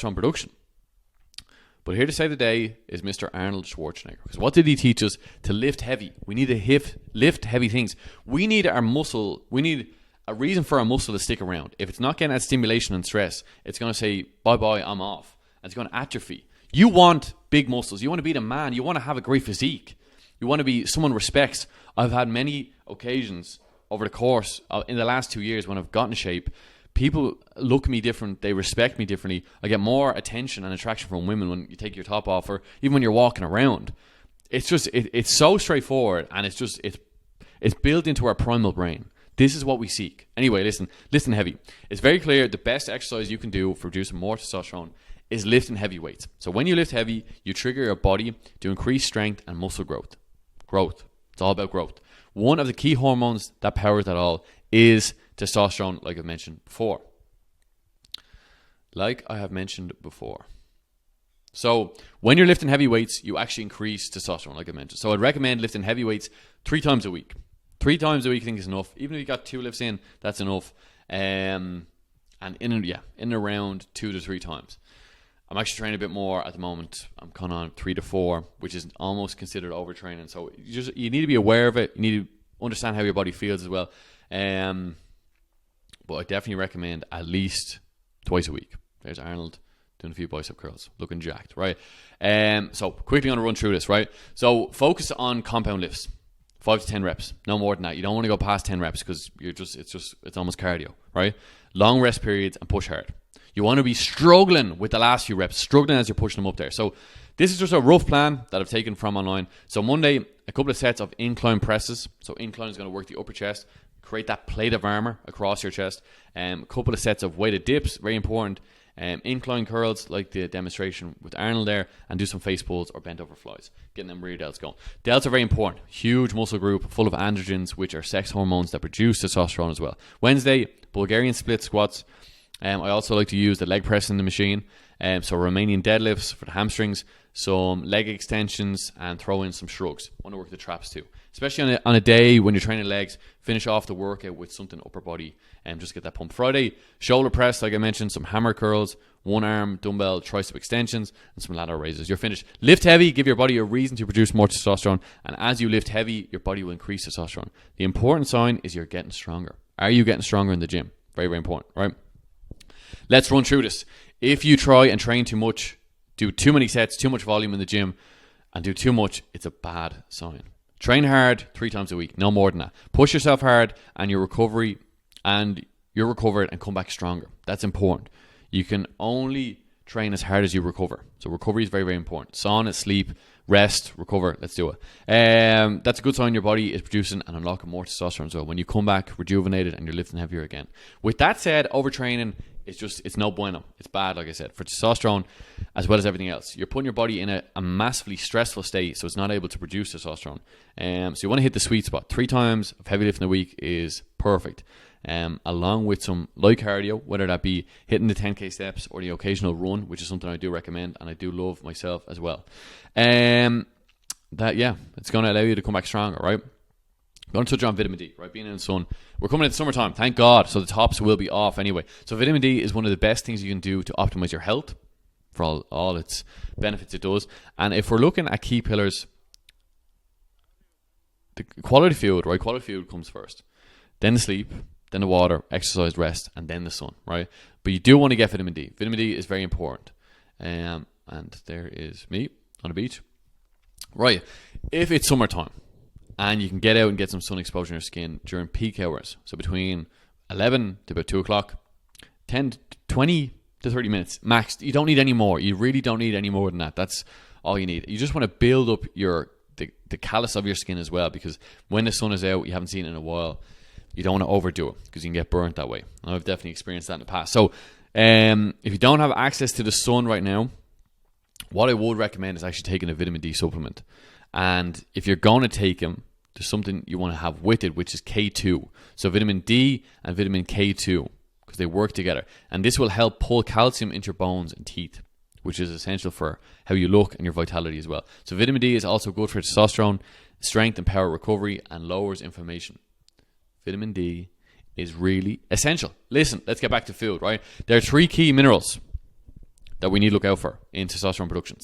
production. But here to save the day is Mr. Arnold Schwarzenegger. Because what did he teach us? To lift heavy. We need to lift heavy things. We need our muscle. We need a reason for our muscle to stick around. If it's not getting that stimulation and stress, it's going to say, bye-bye, I'm off. And it's going to atrophy. You want big muscles. You want to be the man. You want to have a great physique. You want to be someone respects. I've had many occasions over the course in the last 2 years when I've gotten in shape. People look at me different. They respect me differently. I get more attention and attraction from women when you take your top off, or even when you're walking around. It's just it's so straightforward, and it's built into our primal brain. This is what we seek. Anyway, listen heavy. It's very clear the best exercise you can do for producing more testosterone is lifting heavy weights. So when you lift heavy, you trigger your body to increase strength and muscle growth. Growth. It's all about growth. One of the key hormones that powers that all is testosterone, like I've mentioned before. So when you're lifting heavy weights, you actually increase testosterone, like I mentioned. So I'd recommend lifting heavy weights 3 times a week. 3 times a week I think is enough. Even if you got 2 lifts in, that's enough. And in and around 2 to 3 times. I'm actually training a bit more at the moment. I'm kind of on 3 to 4, which is almost considered overtraining. So you need to be aware of it. You need to understand how your body feels as well. But I definitely recommend at least twice a week. There's Arnold doing a few bicep curls, looking jacked, right? So quickly on to run through this, right? So focus on compound lifts, 5 to 10 reps, no more than that. You don't want to go past 10 reps because it's almost cardio, right? Long rest periods and push hard. You want to be struggling with the last few reps, struggling as you're pushing them up there. So this is just a rough plan that I've taken from online. So Monday, a couple of sets of incline presses. So incline is going to work the upper chest, create that plate of armor across your chest. A couple of sets of weighted dips, very important. Incline curls, like the demonstration with Arnold there, and do some face pulls or bent over flies, getting them rear delts going. Delts are very important. Huge muscle group full of androgens, which are sex hormones that produce testosterone as well. Wednesday, Bulgarian split squats. I also like to use the leg press in the machine. So Romanian deadlifts for the hamstrings, some leg extensions, and throw in some shrugs. Want to work the traps too. Especially on a day when you're training legs, finish off the workout with something upper body and just get that pump. Friday, shoulder press, like I mentioned, some hammer curls, one arm dumbbell tricep extensions, and some ladder raises. You're finished. Lift heavy, give your body a reason to produce more testosterone. And as you lift heavy, your body will increase testosterone. The important sign is you're getting stronger. Are you getting stronger in the gym? Very, very important, right? Let's run through this. If you try and train too much, do too many sets, too much volume in the gym, and do too much, it's a bad sign. Train hard 3 times a week, no more than that. Push yourself hard, and you're recovered and come back stronger. That's important. You can only train as hard as you recover. So recovery is very, very important. Sauna, sleep, rest, recover. Let's do it. That's a good sign your body is producing and unlocking more testosterone. So when you come back rejuvenated and you're lifting heavier again. With that said, overtraining, it's no bueno. It's bad, like I said, for testosterone as well as everything else. You're putting your body in a massively stressful state, so it's not able to produce testosterone. So you want to hit the sweet spot. 3 times of heavy lifting a week is perfect. Along with some light cardio, whether that be hitting the 10k steps or the occasional run, which is something I do recommend and I do love myself as well. It's going to allow you to come back stronger, right? I'm going to touch on vitamin D, right? Being in the sun. We're coming into summertime, thank God, so the tops will be off anyway. So vitamin D is one of the best things you can do to optimize your health for all its benefits it does. And if we're looking at key pillars, the quality food, right? Quality food comes first. Then the sleep, then the water, exercise, rest, and then the sun, right? But you do want to get vitamin D. Vitamin D is very important. And there is me on the beach. Right, if it's summertime and you can get out and get some sun exposure in your skin during peak hours, so between 11 to about 2 o'clock, 10, 20 to 30 minutes max. You don't need any more. You really don't need any more than that. That's all you need. You just want to build up the callus of your skin as well, because when the sun is out, you haven't seen it in a while, you don't want to overdo it because you can get burnt that way. I've definitely experienced that in the past. So if you don't have access to the sun right now, what I would recommend is actually taking a vitamin D supplement. And if you're going to take them, there's something you want to have with it, which is K2. So vitamin D and vitamin K2, because they work together. And this will help pull calcium into your bones and teeth, which is essential for how you look and your vitality as well. So vitamin D is also good for testosterone, strength and power recovery, and lowers inflammation. Vitamin D is really essential. Listen, let's get back to food, right? There are 3 key minerals that we need to look out for in testosterone production.